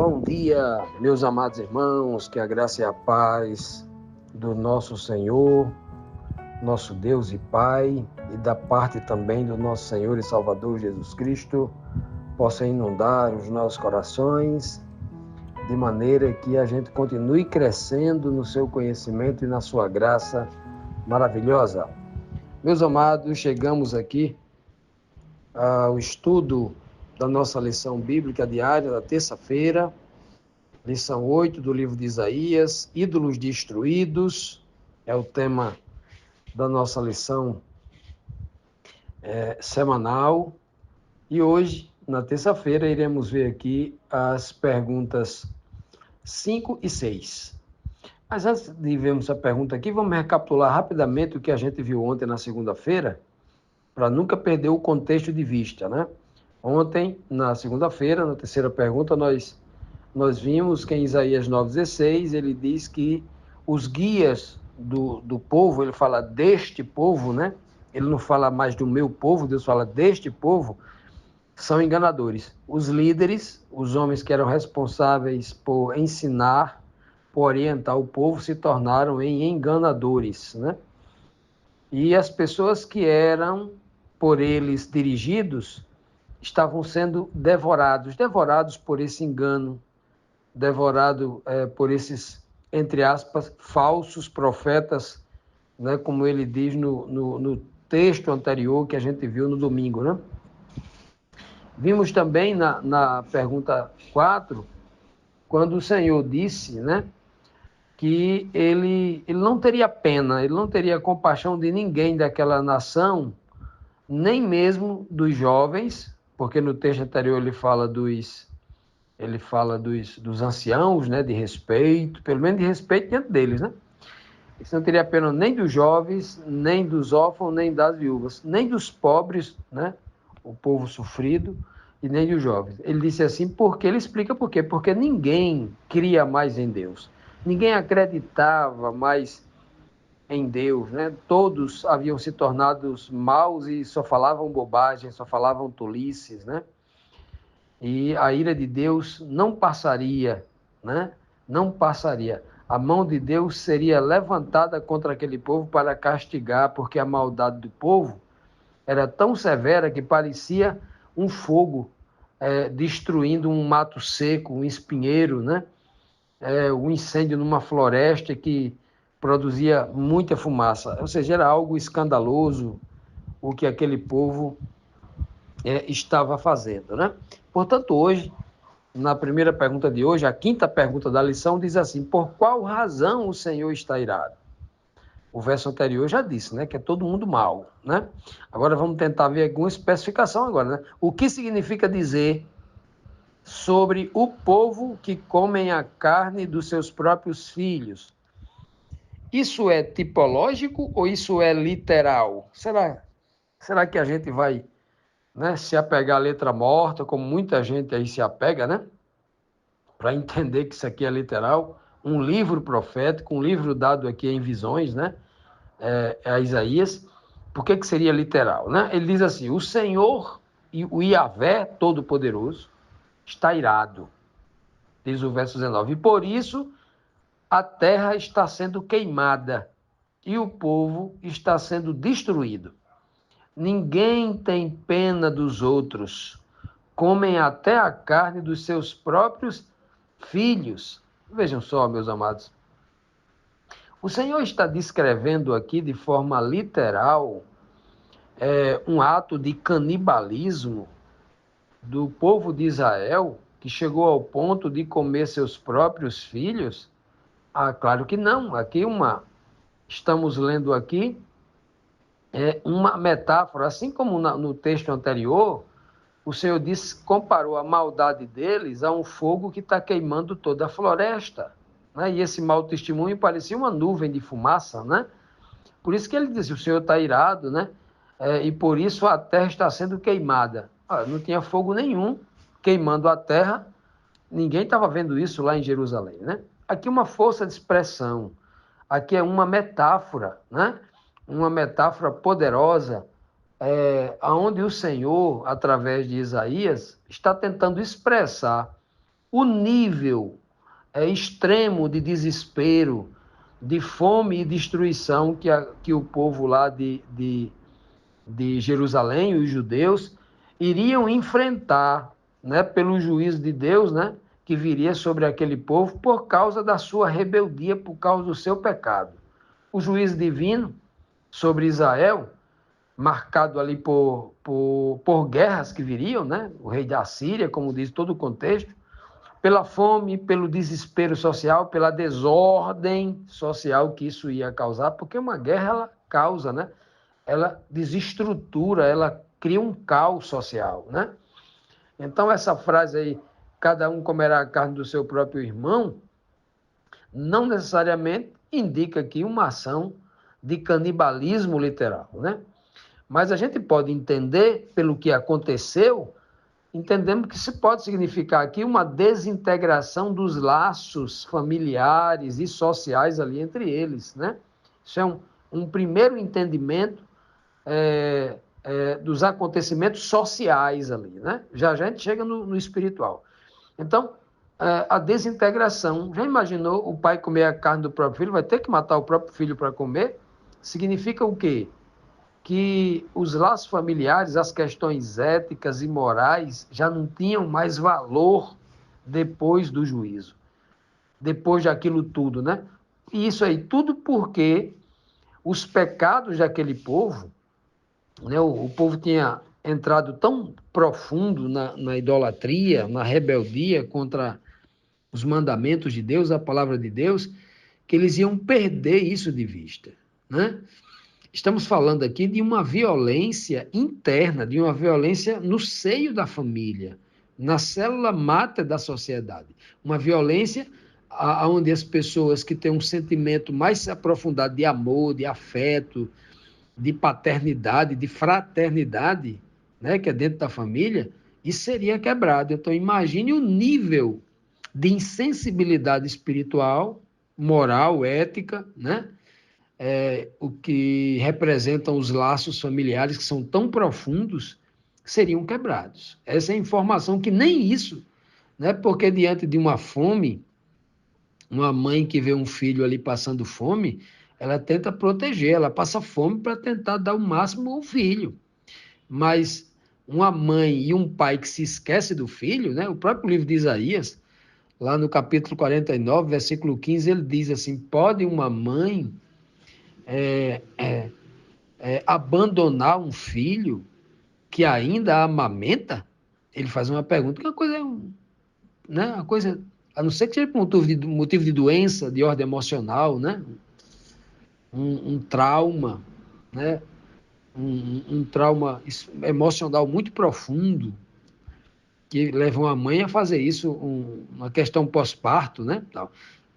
Bom dia, meus amados irmãos, que a graça e a paz do nosso Senhor, nosso Deus e Pai, e da parte também do nosso Senhor e Salvador Jesus Cristo, possa inundar os nossos corações, de maneira que a gente continue crescendo no seu conhecimento e na sua graça maravilhosa. Meus amados, chegamos aqui ao estudo da nossa lição bíblica diária da terça-feira, lição 8 do livro de Isaías, ídolos destruídos, é o tema da nossa lição semanal. E hoje, na terça-feira, iremos ver aqui as perguntas 5 e 6. Mas antes de vermos a pergunta aqui, vamos recapitular rapidamente o que a gente viu ontem na segunda-feira, para nunca perder o contexto de vista, né? Ontem, na segunda-feira, na terceira pergunta, nós vimos que em Isaías 9,16, ele diz que os guias do povo, ele fala deste povo, né? Ele não fala mais do meu povo, Deus fala deste povo, são enganadores. Os líderes, os homens que eram responsáveis por ensinar, por orientar o povo, se tornaram em enganadores, né? E as pessoas que eram por eles dirigidos estavam sendo devorados por esse engano, devorado por esses, entre aspas, falsos profetas, né, como ele diz no texto anterior que a gente viu no domingo, né? Vimos também na pergunta 4, quando o Senhor disse, né, que ele não teria pena, ele não teria compaixão de ninguém daquela nação, nem mesmo dos jovens, porque no texto anterior ele fala dos anciãos, né, de respeito, pelo menos de respeito diante deles, né? Isso não teria pena nem dos jovens, nem dos órfãos, nem das viúvas, nem dos pobres, né, o povo sofrido, e nem dos jovens. Ele disse assim, porque ele explica por quê? Porque ninguém cria mais em Deus. Ninguém acreditava mais em Deus, né? Todos haviam se tornado maus e só falavam bobagem, só falavam tolices, né? E a ira de Deus não passaria, né? Não passaria. A mão de Deus seria levantada contra aquele povo para castigar, porque a maldade do povo era tão severa que parecia um fogo destruindo um mato seco, um espinheiro, né? Um incêndio numa floresta que produzia muita fumaça. Ou seja, era algo escandaloso o que aquele povo estava fazendo, né? Portanto, hoje, na primeira pergunta de hoje, a quinta pergunta da lição diz assim: por qual razão o Senhor está irado? O verso anterior já disse, né, que é todo mundo mal, né? Agora vamos tentar ver alguma especificação agora, né? O que significa dizer sobre o povo que comem a carne dos seus próprios filhos? Isso é tipológico ou isso é literal? Será que a gente vai, né, se apegar à letra morta, como muita gente aí se apega, né? Para entender que isso aqui é literal, um livro profético, um livro dado aqui em visões, né? A Isaías. Por que seria literal, né? Ele diz assim: o Senhor, o Yahvé Todo-Poderoso, está irado, diz o verso 19, e por isso a terra está sendo queimada e o povo está sendo destruído. Ninguém tem pena dos outros, comem até a carne dos seus próprios filhos. Vejam só, meus amados, o Senhor está descrevendo aqui de forma literal um ato de canibalismo do povo de Israel que chegou ao ponto de comer seus próprios filhos? Ah, claro que não. Estamos lendo aqui uma metáfora, assim como no texto anterior, o Senhor comparou a maldade deles a um fogo que está queimando toda a floresta, né? E esse mau testemunho parecia uma nuvem de fumaça, né? Por isso que ele disse, o Senhor está irado, né? E por isso a terra está sendo queimada. Não tinha fogo nenhum queimando a terra, ninguém estava vendo isso lá em Jerusalém, né? Aqui uma força de expressão, aqui é uma metáfora, né? Uma metáfora poderosa, onde o Senhor, através de Isaías, está tentando expressar o nível extremo de desespero, de fome e destruição que o povo lá de Jerusalém, os judeus, iriam enfrentar, né, pelo juízo de Deus, né, que viria sobre aquele povo por causa da sua rebeldia, por causa do seu pecado. O juízo divino sobre Israel, marcado ali por guerras que viriam, né, o rei da Síria, como diz todo o contexto, pela fome, pelo desespero social, pela desordem social que isso ia causar, porque uma guerra ela causa, né? Ela desestrutura, ela cria um caos social, né? Então essa frase aí, cada um comerá a carne do seu próprio irmão, não necessariamente indica aqui uma ação de canibalismo literal, né? Mas a gente pode entender pelo que aconteceu, entendemos que isso pode significar aqui uma desintegração dos laços familiares e sociais ali entre eles, né? Isso é um primeiro entendimento dos acontecimentos sociais ali, né? Já a gente chega no espiritual. Então, a desintegração. Já imaginou o pai comer a carne do próprio filho? Vai ter que matar o próprio filho para comer? Significa o quê? Que os laços familiares, as questões éticas e morais já não tinham mais valor depois do juízo, depois daquilo tudo, né? E isso aí tudo porque os pecados daquele povo, né? O povo tinha entrado tão profundo na idolatria, na rebeldia contra os mandamentos de Deus, a palavra de Deus, que eles iam perder isso de vista, né? Estamos falando aqui de uma violência interna, de uma violência no seio da família, na célula máter da sociedade. Uma violência onde as pessoas que têm um sentimento mais aprofundado de amor, de afeto, de paternidade, de fraternidade, né, que é dentro da família, isso seria quebrado. Então, imagine o nível de insensibilidade espiritual, moral, ética, né? O que representam os laços familiares que são tão profundos, seriam quebrados. Essa é a informação que nem isso, né? Porque diante de uma fome, uma mãe que vê um filho ali passando fome, ela tenta proteger, ela passa fome para tentar dar o máximo ao filho. Mas uma mãe e um pai que se esquece do filho, né? O próprio livro de Isaías, lá no capítulo 49, versículo 15, ele diz assim: pode uma mãe abandonar um filho que ainda amamenta? Ele faz uma pergunta, que é uma coisa, né? Uma coisa, a não ser que seja por motivo de doença, de ordem emocional, né? Um trauma, né? Um trauma emocional muito profundo, que leva uma mãe a fazer isso, uma questão pós-parto, né? Tal.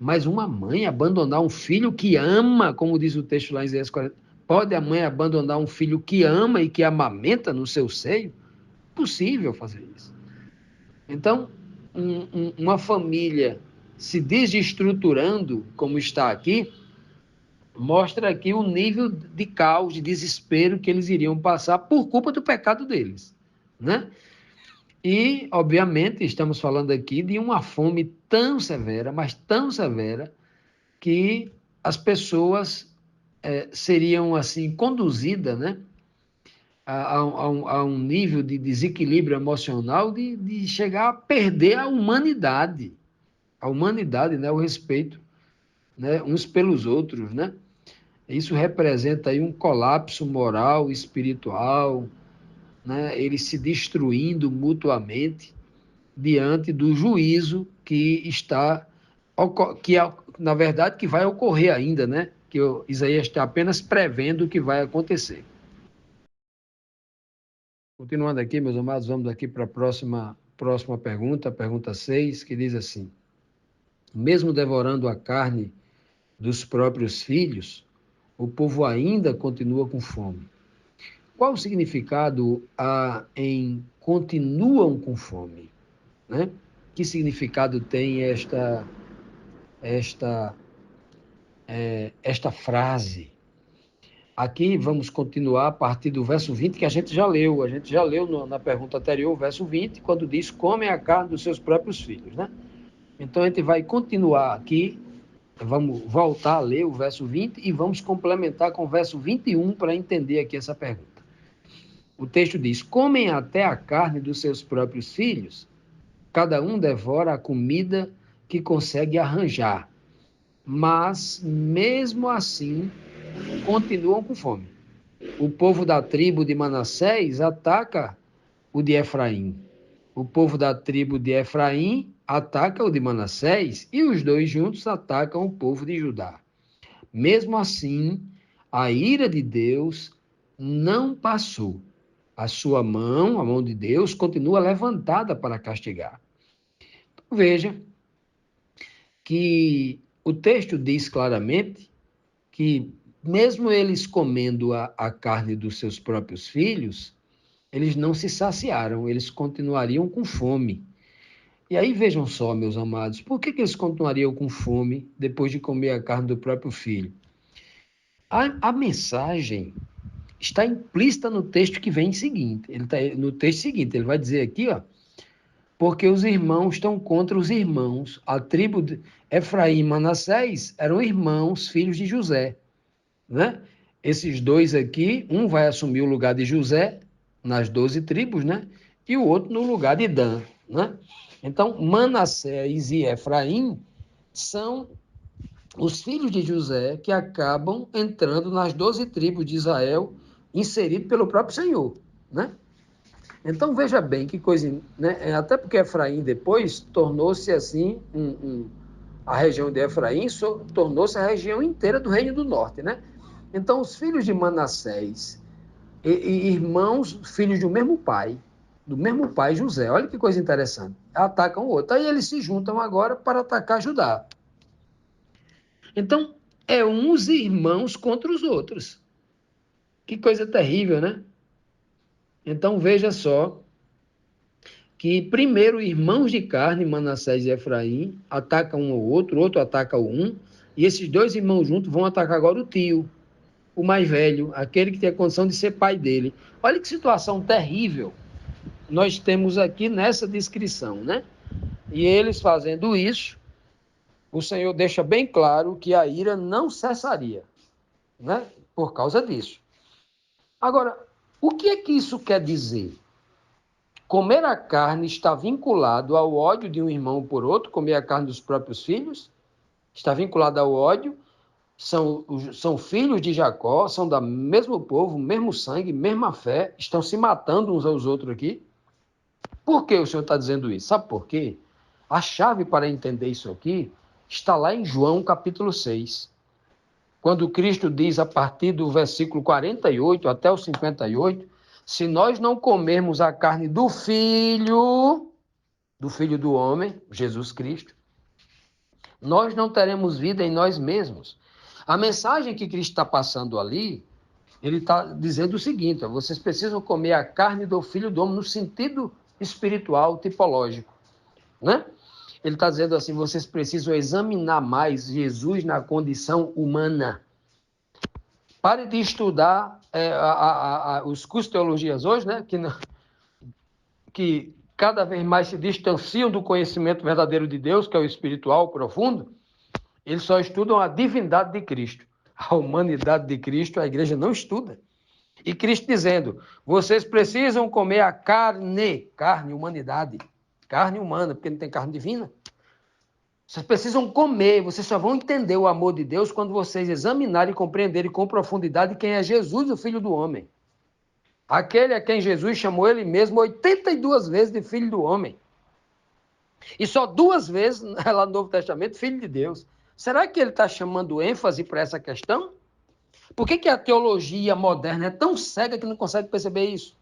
Mas uma mãe abandonar um filho que ama, como diz o texto lá em Isaías 40, pode a mãe abandonar um filho que ama e que amamenta no seu seio? Possível fazer isso. Então, uma família se desestruturando, como está aqui, mostra aqui o nível de caos, de desespero que eles iriam passar por culpa do pecado deles, né? E, obviamente, estamos falando aqui de uma fome tão severa, mas tão severa, que as pessoas seriam, assim, conduzidas, né, a um nível de desequilíbrio emocional de chegar a perder a humanidade, né, o respeito, né, uns pelos outros, né? Isso representa aí um colapso moral, espiritual, né, eles se destruindo mutuamente diante do juízo que está, que na verdade que vai ocorrer ainda, né? Que Isaías está apenas prevendo o que vai acontecer. Continuando aqui, meus amados, vamos aqui para a próxima pergunta, a pergunta 6, que diz assim: mesmo devorando a carne dos próprios filhos, o povo ainda continua com fome. Qual o significado há em continuam com fome, né? Que significado tem esta esta frase? Aqui vamos continuar a partir do verso 20, que a gente já leu. A gente já leu na pergunta anterior, o verso 20, quando diz: comem a carne dos seus próprios filhos, né? Então a gente vai continuar aqui, vamos voltar a ler o verso 20 e vamos complementar com o verso 21 para entender aqui essa pergunta. O texto diz: comem até a carne dos seus próprios filhos, cada um devora a comida que consegue arranjar, mas mesmo assim continuam com fome. O povo da tribo de Manassés ataca o de Efraim. O povo da tribo de Efraim ataca o de Manassés e os dois juntos atacam o povo de Judá. Mesmo assim, a ira de Deus não passou. A sua mão, a mão de Deus, continua levantada para castigar. Veja que o texto diz claramente que, mesmo eles comendo a carne dos seus próprios filhos, eles não se saciaram, eles continuariam com fome. E aí vejam só, meus amados, por que eles continuariam com fome depois de comer a carne do próprio filho? A mensagem está implícita no texto que vem seguinte. Ele está no texto seguinte, ele vai dizer aqui, ó, porque os irmãos estão contra os irmãos. A tribo de Efraim e Manassés eram irmãos, filhos de José, né? Esses dois aqui, um vai assumir o lugar de José nas 12 tribos, né? E o outro no lugar de Dan, né? Então, Manassés e Efraim são os filhos de José que acabam entrando nas 12 tribos de Israel, inserido pelo próprio Senhor, né? Então, veja bem que coisa, né? Até porque Efraim depois tornou-se assim, a região de Efraim tornou-se a região inteira do Reino do Norte, né? Então, os filhos de Manassés e irmãos, filhos do mesmo pai José, olha que coisa interessante, atacam o outro. Aí eles se juntam agora para atacar Judá. Então, é uns irmãos contra os outros. Que coisa terrível, né? Então, veja só que primeiro irmãos de carne, Manassés e Efraim, atacam um ao outro, o outro ataca o um, e esses dois irmãos juntos vão atacar agora o tio, o mais velho, aquele que tem a condição de ser pai dele. Olha que situação terrível nós temos aqui nessa descrição, né? E eles fazendo isso, o Senhor deixa bem claro que a ira não cessaria, né? Por causa disso. Agora, o que é que isso quer dizer? Comer a carne está vinculado ao ódio de um irmão por outro, comer a carne dos próprios filhos, está vinculado ao ódio, são filhos de Jacó, são do mesmo povo, mesmo sangue, mesma fé, estão se matando uns aos outros aqui. Por que o Senhor está dizendo isso? Sabe por quê? A chave para entender isso aqui está lá em João capítulo 6. Quando Cristo diz, a partir do versículo 48 até o 58, se nós não comermos a carne do Filho do homem, Jesus Cristo, nós não teremos vida em nós mesmos. A mensagem que Cristo está passando ali, ele está dizendo o seguinte: ó, vocês precisam comer a carne do Filho do homem no sentido espiritual, tipológico, né? Ele está dizendo assim, vocês precisam examinar mais Jesus na condição humana. Pare de estudar os cursos de teologias hoje, né? Que cada vez mais se distanciam do conhecimento verdadeiro de Deus, que é o espiritual profundo. Eles só estudam a divindade de Cristo. A humanidade de Cristo, a igreja não estuda. E Cristo dizendo, vocês precisam comer a carne, humanidade, carne humana, porque não tem carne divina. Vocês precisam comer, vocês só vão entender o amor de Deus quando vocês examinarem e compreenderem com profundidade quem é Jesus, o Filho do Homem. Aquele a quem Jesus chamou ele mesmo 82 vezes de Filho do Homem. E só 2 vezes, lá no Novo Testamento, Filho de Deus. Será que ele está chamando ênfase para essa questão? Por que a teologia moderna é tão cega que não consegue perceber isso?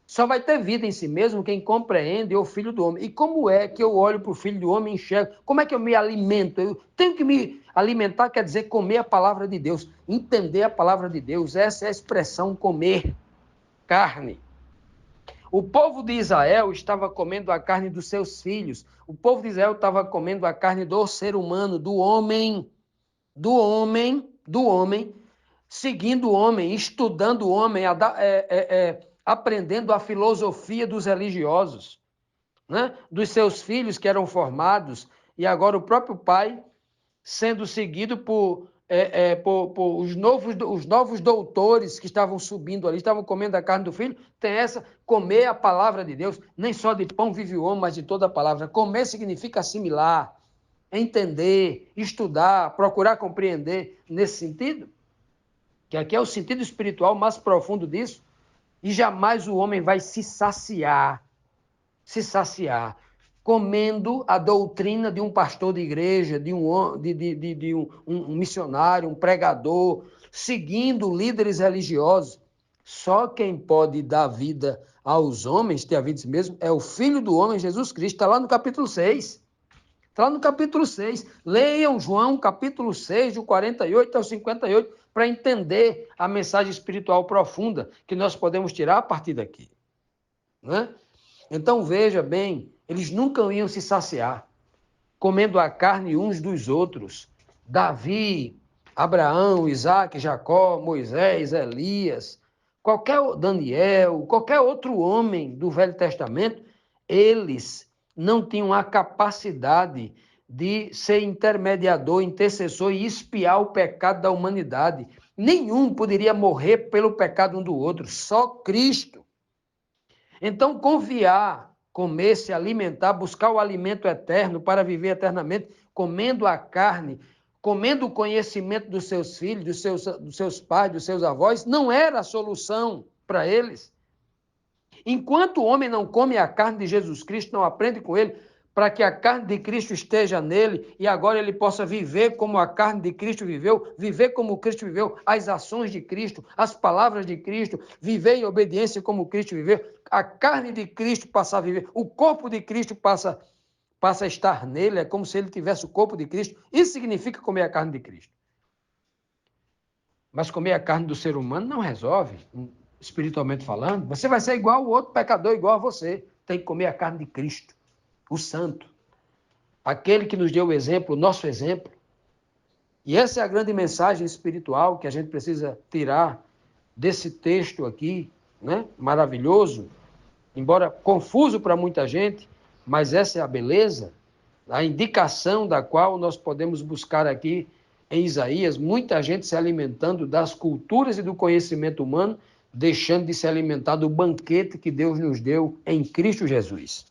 Só vai ter vida em si mesmo quem compreende o Filho do Homem. E como é que eu olho para o Filho do Homem e enxergo? Como é que eu me alimento? Eu tenho que me alimentar, quer dizer comer a palavra de Deus, entender a palavra de Deus. Essa é a expressão comer carne. O povo de Israel estava comendo a carne dos seus filhos. O povo de Israel estava comendo a carne do ser humano, do homem, seguindo o homem, estudando o homem, aprendendo a filosofia dos religiosos, né? Dos seus filhos que eram formados, e agora o próprio pai sendo seguido por os novos doutores que estavam subindo ali, estavam comendo a carne do filho. Tem essa, comer a palavra de Deus, nem só de pão vive o homem, mas de toda a palavra. Comer significa assimilar, entender, estudar, procurar compreender nesse sentido, que aqui é o sentido espiritual mais profundo disso, e jamais o homem vai se saciar, comendo a doutrina de um pastor de igreja, de um missionário, um pregador, seguindo líderes religiosos. Só quem pode dar vida aos homens, ter a vida de si mesmo, é o Filho do homem, Jesus Cristo. Está lá no capítulo 6. Está lá no capítulo 6. Leiam João, capítulo 6, do 48 ao 58, para entender a mensagem espiritual profunda que nós podemos tirar a partir daqui. Né? Então, veja bem, eles nunca iam se saciar, comendo a carne uns dos outros. Davi, Abraão, Isaac, Jacó, Moisés, Elias, Daniel, qualquer outro homem do Velho Testamento, eles não tinham a capacidade de ser intermediador, intercessor e expiar o pecado da humanidade. Nenhum poderia morrer pelo pecado um do outro, só Cristo. Então, confiar, comer, se alimentar, buscar o alimento eterno para viver eternamente, comendo a carne, comendo o conhecimento dos seus filhos, dos seus pais, dos seus avós, não era a solução para eles. Enquanto o homem não come a carne de Jesus Cristo, não aprende com ele, para que a carne de Cristo esteja nele e agora ele possa viver como a carne de Cristo viveu, viver como Cristo viveu, as ações de Cristo, as palavras de Cristo, viver em obediência como Cristo viveu, a carne de Cristo passa a viver, o corpo de Cristo passa a estar nele, é como se ele tivesse o corpo de Cristo. Isso significa comer a carne de Cristo. Mas comer a carne do ser humano não resolve, espiritualmente falando. Você vai ser igual ao outro pecador, igual a você. Tem que comer a carne de Cristo, o santo, aquele que nos deu o exemplo, o nosso exemplo. E essa é a grande mensagem espiritual que a gente precisa tirar desse texto aqui, né? Maravilhoso, embora confuso para muita gente, mas essa é a beleza, a indicação da qual nós podemos buscar aqui em Isaías, muita gente se alimentando das culturas e do conhecimento humano, deixando de se alimentar do banquete que Deus nos deu em Cristo Jesus.